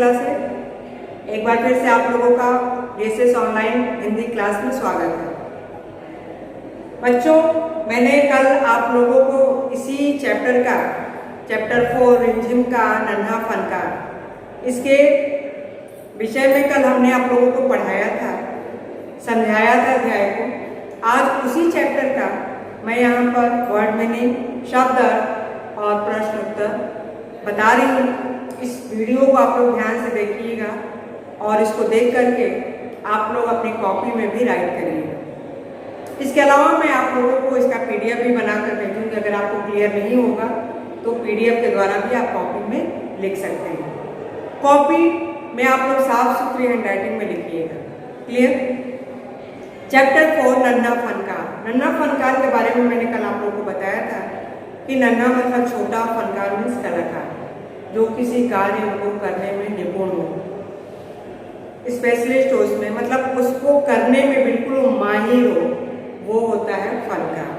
Classes. एक बार फिर से आप लोगों का जेएसएस ऑनलाइन हिंदी क्लास में स्वागत है। बच्चों, मैंने कल आप लोगों को इसी चैप्टर 4 रिमझिम का नन्हा फनकार, इसके विषय में कल हमने आप लोगों को पढ़ाया था, समझाया था अध्याय को। आज उसी चैप्टर का मैं यहाँ पर वर्ड मीनिंग, शब्द अर्थ और प्रश्न उत्तर बता रही हूँ। इस वीडियो को आप लोग ध्यान से देखिएगा और इसको देख करके आप लोग अपनी कॉपी में भी राइट करिएगा। इसके अलावा मैं आप लोगों को इसका पीडीएफ भी बनाकर भेजूँगी। अगर आपको क्लियर नहीं होगा तो पीडीएफ के द्वारा भी आप कॉपी में लिख सकते हैं। कॉपी में आप लोग साफ सुथरी हैंडराइटिंग में लिखिएगा। क्लियर? चैप्टर 4 नन्हा फनकार। नन्हा फनकार के बारे में मैंने कल आप लोगों को बताया था कि नन्हा मतलब छोटा, फनकार मीन्स कलाकार, जो किसी कार्य को करने में निपुण हो, स्पेशलिस्ट हो उसमें, मतलब उसको करने में बिल्कुल माहिर हो, वो होता है फनकार।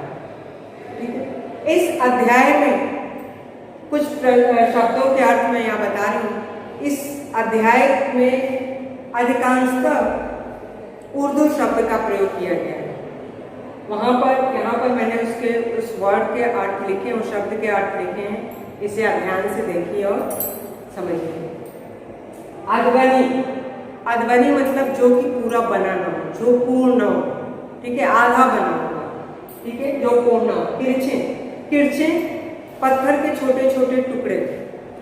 ठीक है? इस अध्याय में कुछ शब्दों के अर्थ मैं यहाँ बता रही हूँ। इस अध्याय में अधिकांशतः उर्दू शब्द का प्रयोग किया गया है। यहाँ पर मैंने उस वर्ड के अर्थ लिखे, उस शब्द के अर्थ लिखे हैं। इसे ध्यान से देखिए और समझिए। अध्वनि मतलब जो कि पूरा बना ना हो, जो पूर्ण हो। ठीक है? आधा बना होगा। ठीक है? जो पूर्ण हो। किरचे पत्थर के छोटे छोटे टुकड़े।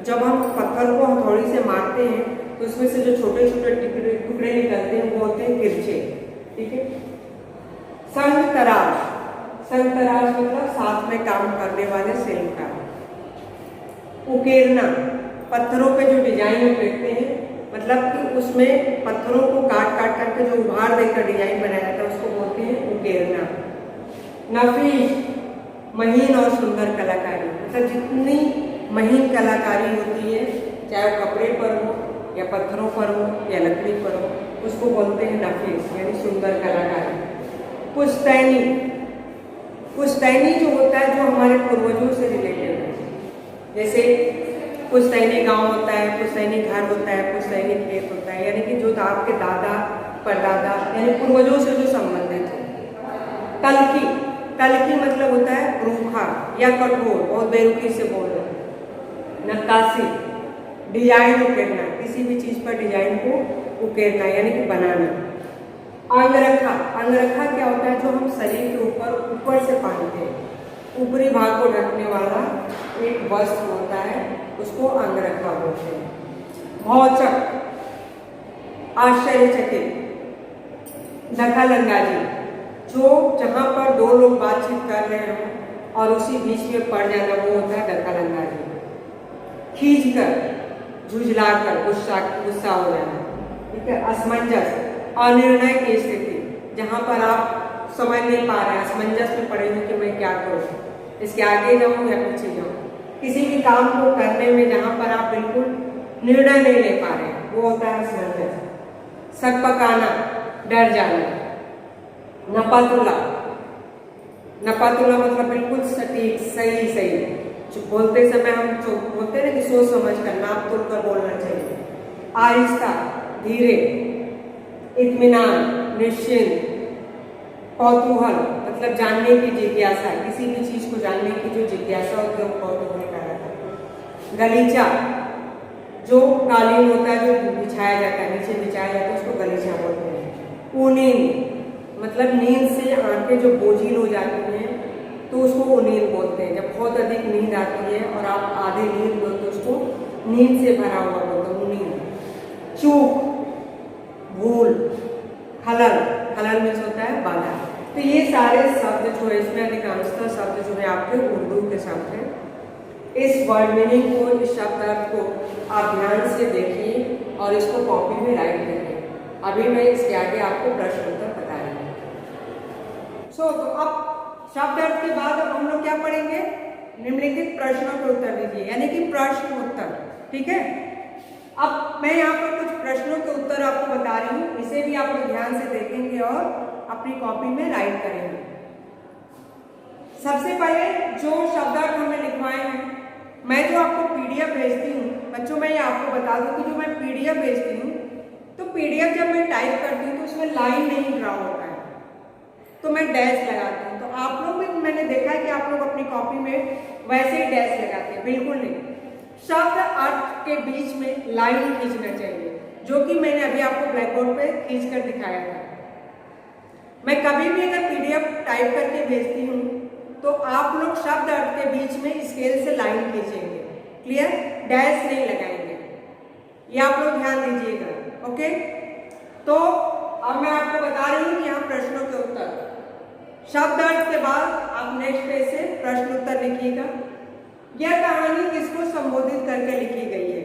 जब हम पत्थर को हथौड़ी से मारते हैं तो उसमें से जो छोटे छोटे टुकड़े निकलते हैं वो होते हैं किरचे। ठीक है? संग तराश मतलब साथ में काम करने वाले शिल्पकार। उकेरना, पत्थरों पे जो डिजाइन उकेरते हैं, मतलब कि उसमें पत्थरों को काट करके जो उभार देकर डिजाइन बनाया जाता है उसको बोलते हैं उकेरना। नफीस, महीन और सुंदर कलाकारी, मतलब जितनी महीन कलाकारी होती है, चाहे वो कपड़े पर हो या पत्थरों पर हो या लकड़ी पर हो, उसको बोलते हैं नफीस, यानी सुंदर कलाकारी। पुश्तैनी जो होता है, जो हमारे पूर्वजों से रिलेटेड है। जैसे पुश्तैनी गांव होता है, पुश्तैनी घर होता है, पुश्तैनी खेत होता है, यानी कि जो आपके दादा परदादा यानी पूर्वजों से जो संबंधित है। तलखी मतलब होता है रूखा या कठोर, बहुत बेरुखी से बोल रहे हैं। नक्काशी, डिजाइन उकेरना, किसी भी चीज पर डिजाइन को उकेरना यानी कि बनाना। अंगरखा क्या होता है? जो हम शरीर के ऊपर से पहनते हैं, ऊपरी भाग को ढकने वाला एक वस्त्र होता है, उसको अंगरखा बोलते हैं। भौचक, आश्चर्यचकित। दखलंदाजी, जो जहाँ पर दो लोग बातचीत कर रहे हों और उसी बीच में पड़ जाना, वो होता है दखलंदाजी। खींचकर, झुझलाकर, गुस्सा हो जाना। ठीक है? असमंजस, अनिर्णय की स्थिति, जहाँ पर आप समझ नहीं पा रहे हैं, असमंजस में पड़े हो कि मैं क्या करूँ, इसके आगे जाऊँ या पीछे जाऊँ। किसी भी काम को करने में जहाँ पर आप बिल्कुल निर्णय नहीं ले पा रहे हैं, वो होता है असमंजस। सकपकाना, डर जाना। नपातुला मतलब बिल्कुल सटीक, सही। जो बोलते समय हम जो बोलते हैं ना कि सोच समझ कर, नाप तोल कर बोलना चाहिए। आहिस्ता, धीरे। इत्मीनान, निश्चिंत। कौतूहल मतलब जानने की जिज्ञासा, किसी भी चीज को जानने की जो जिज्ञासा होती है वो कौतूहल कहलाता है। गलीचा, जो कालीन होता है जो बिछाया जाता है, नीचे बिछाया जाता है, उसको गलीचा बोलते हैं। ऊनींद मतलब नींद से आंखें जो बोझिल हो जाती हैं तो उसको ऊनींद बोलते हैं। जब बहुत अधिक नींद आती है और आप आधे नींद हो तो उसको नींद से भरा हुआ बोलते हैं, ऊनींद। चूक, भूल। खलल में होता है बाधा। तो ये सारे शब्द जो है, इसमें अधिकांशतः शब्द जो है आपके उर्दू के शब्द हैं। इस वर्ड मीनिंग को, इस शब्द अर्थ को आप ध्यान से देखिए और इसको कॉपी में राइट करिए। अभी मैं इसके आगे आपको प्रश्न उत्तर बता रही हूँ। तो अब शब्द अर्थ के बाद अब हम लोग क्या पढ़ेंगे? निम्नलिखित प्रश्नों के उत्तर दीजिए, यानी कि प्रश्न उत्तर। ठीक है? अब मैं यहाँ पर कुछ प्रश्नों के उत्तर आपको बता रही हूँ, इसे भी आप लोग ध्यान से देखेंगे और अपनी कॉपी में राइट करेंगे। सबसे पहले जो शब्दार्थ हमने लिखवाए हैं, मैं जो आपको पीडीएफ भेजती हूँ बच्चों, मैं ये आपको बता दूँ कि जो मैं पीडीएफ पीडीएफ भेजती हूँ तो पीडीएफ जब मैं टाइप करती हूँ तो उसमें लाइन नहीं ड्रा होता है, तो मैं डैश लगाती हूँ। तो आप लोग भी मैंने देखा है कि आप लोग अपनी कॉपी में वैसे ही डैश लगाते हैं, बिल्कुल नहीं। शब्द अर्थ के बीच में लाइन खींचना चाहिए, जो कि मैंने अभी आपको ब्लैक बोर्ड पे खींच कर दिखाया था। मैं कभी भी अगर पीडीएफ टाइप करके भेजती हूँ तो आप लोग शब्द अर्थ के बीच में स्केल से लाइन खींचेंगे, क्लियर, डैश नहीं लगाएंगे, ये आप लोग ध्यान दीजिएगा। ओके, तो अब मैं आपको बता रही हूँ कि यहाँ प्रश्नों के उत्तर, शब्द अर्थ के बाद आप नेक्स्ट पेज से प्रश्न उत्तर लिखिएगा। यह कहानी किसको संबोधित करके लिखी गई है?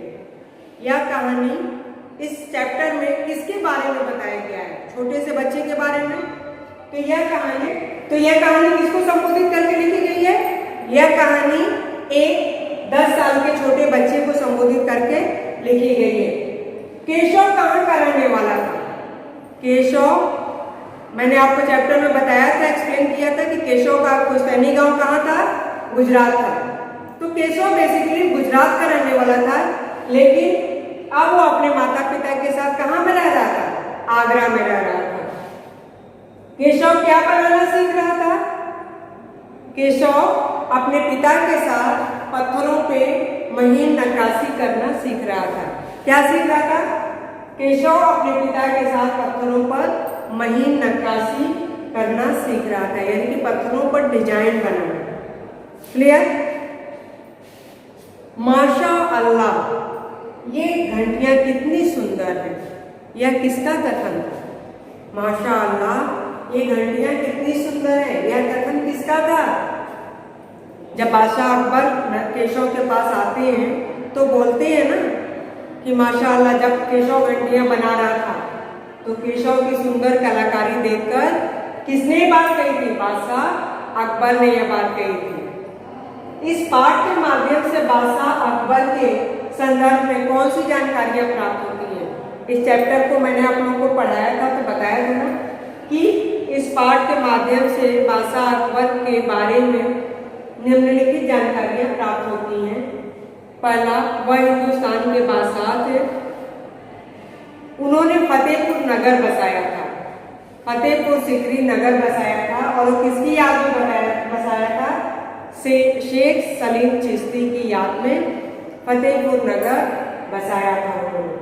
यह कहानी इस चैप्टर में किसके बारे में बताया गया है? छोटे से बच्चे के बारे में। तो यह कहानी किसको संबोधित करके लिखी गई है? यह कहानी एक 10 साल के छोटे बच्चे को संबोधित करके लिखी गई है। केशव कहाँ का रहने वाला था? केशव, मैंने आपको चैप्टर में बताया था, एक्सप्लेन किया था कि केशव का पुश्तैनी गांव कहाँ था? गुजरात था। तो केशव बेसिकली गुजरात का रहने वाला था, लेकिन अब वो अपने माता पिता के साथ कहाँ में रह रहा था? आगरा में रह रहा था। केशव क्या बनाना सीख रहा था? केशव अपने पिता के साथ पत्थरों पे महीन नक्काशी करना सीख रहा था। क्या सीख रहा था? केशव अपने पिता के साथ पत्थरों पर महीन नक्काशी करना सीख रहा था, यानी कि पत्थरों पर डिजाइन बनाना। क्लियर? माशा अल्लाह, ये घंटियां कितनी सुंदर है, यह किसका कथन था? माशा अल्लाह, ये घंटियां कितनी सुंदर है, यह कथन किसका था? जब बादशाह अकबर केशव के पास आते हैं तो बोलते हैं ना कि माशाअल्लाह, जब केशव घंटियां बना रहा था तो केशव की सुंदर कलाकारी देखकर किसने बात कही थी? बादशाह अकबर ने यह बात कही थी। इस पाठ के माध्यम से बादशाह अकबर के संदर्भ में कौन सी जानकारियां प्राप्त होती है? इस चैप्टर को मैंने आप लोगों को पढ़ाया था तो बताया था ना कि इस पाठ के माध्यम से बादशाह अकबर के बारे में निम्नलिखित जानकारियां प्राप्त होती हैं। पहला, वह हिंदुस्तान के बादशाह थे, उन्होंने फतेहपुर नगर बसाया था, फतेहपुर सिकरी नगर बसाया था, और किसकी याद में बसाया था? शेख सलीम चिश्ती की याद में फतेहपुर नगर बसाया था उन्होंने।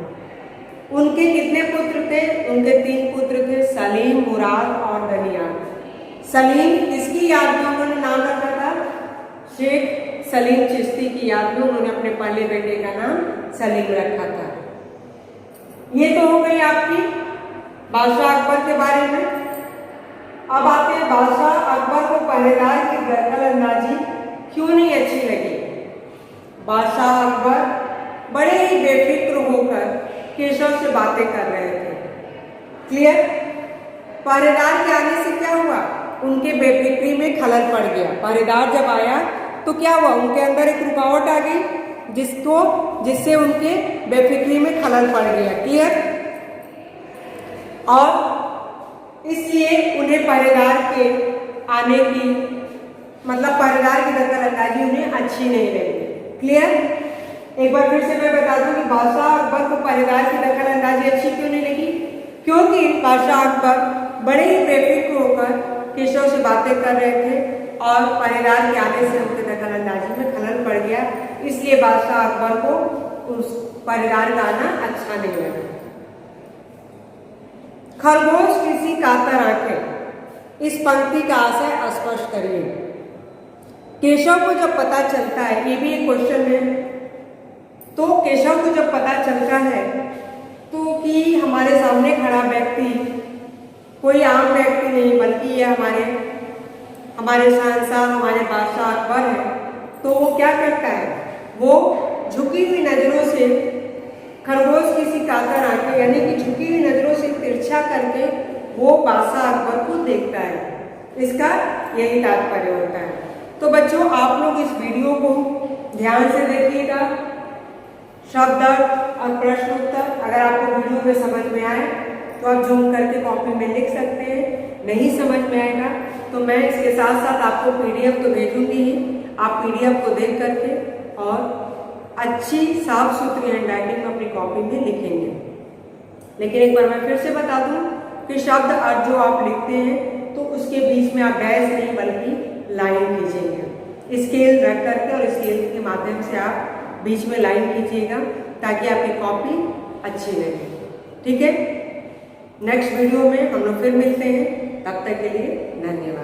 उनके कितने पुत्र थे? उनके 3 पुत्र थे, सलीम, मुराद और दनियाल। सलीम किसकी याद में उन्होंने नाम रखा था? शेख सलीम चिश्ती की याद में उन्होंने अपने पहले बेटे का नाम सलीम रखा था। ये तो हो गई आपकी बादशाह अकबर के बारे में। अब आते हैं बादशाह अकबर को पहरेदार की दखल अंदाजी क्यों नहीं अच्छी लगी? बादशाह अकबर बड़े ही बेफिक्र होकर केशव से बातें कर रहे थे। क्लियर? पहरेदार के आने से क्या हुआ? उनके बेफिक्री में खलल पड़ गया। पहरेदार जब आया तो क्या हुआ? उनके अंदर एक रुकावट आ गई जिससे उनके बेफिक्री में खलल पड़ गया। क्लियर? और इसलिए उन्हें पहरेदार के आने की पहरेदार की दखल अंदाजी उन्हें अच्छी नहीं लगी। क्लियर? एक बार फिर से मैं बता दूं कि बादशाह अकबर को पहरेदार की दखल अंदाजी अच्छी क्यों नहीं लगी? क्योंकि बादशाह अकबर बड़े ही बेफिक्र होकर केशव से बातें कर रहे थे और पहरेदार के आने से उनके दखल अंदाजी में खलल पड़ गया, इसलिए बादशाह अकबर को उस पहरेदार का आना अच्छा नहीं लगा। खरगोश किसी कातर आंखें, इस पंक्ति का आशय स्पष्ट करिए। केशव को जब पता चलता है, ये भी एक क्वेश्चन है, तो केशव को जब पता चलता है तो कि हमारे सामने खड़ा व्यक्ति कोई आम व्यक्ति नहीं बल्कि ये हमारे शहंशाह, हमारे बादशाह अकबर है, तो वो क्या करता है? वो झुकी हुई नजरों से खरगोश किसी कातर आंखें, यानी कि झुकी हुई नजरों से तिरछा करके वो बादशाह अकबर को देखता है। इसका यही तात्पर्य होता है। तो बच्चों, आप लोग इस वीडियो को ध्यान से देखिएगा। शब्द और प्रश्न उत्तर अगर आपको वीडियो में समझ में आए तो आप जूम करके कॉपी में लिख सकते हैं। नहीं समझ में आएगा तो मैं इसके साथ साथ आपको पीडीएफ तो भेजूंगी ही, आप पीडीएफ को देख करके और अच्छी साफ सुथरी हैंडराइटिंग में अपनी कॉपी में लिखेंगे। लेकिन एक बार मैं फिर से बता दूं कि शब्द अर्थ जो आप लिखते हैं तो उसके बीच में आप डैश नहीं बल्कि लाइन खींचेंगे। स्केल रख करके और स्केल के माध्यम से आप बीच में लाइन खींचिएगा ताकि आपकी कॉपी अच्छी लगे। ठीक है, नेक्स्ट वीडियो में हम लोग फिर मिलते हैं, तब तक के लिए धन्यवाद।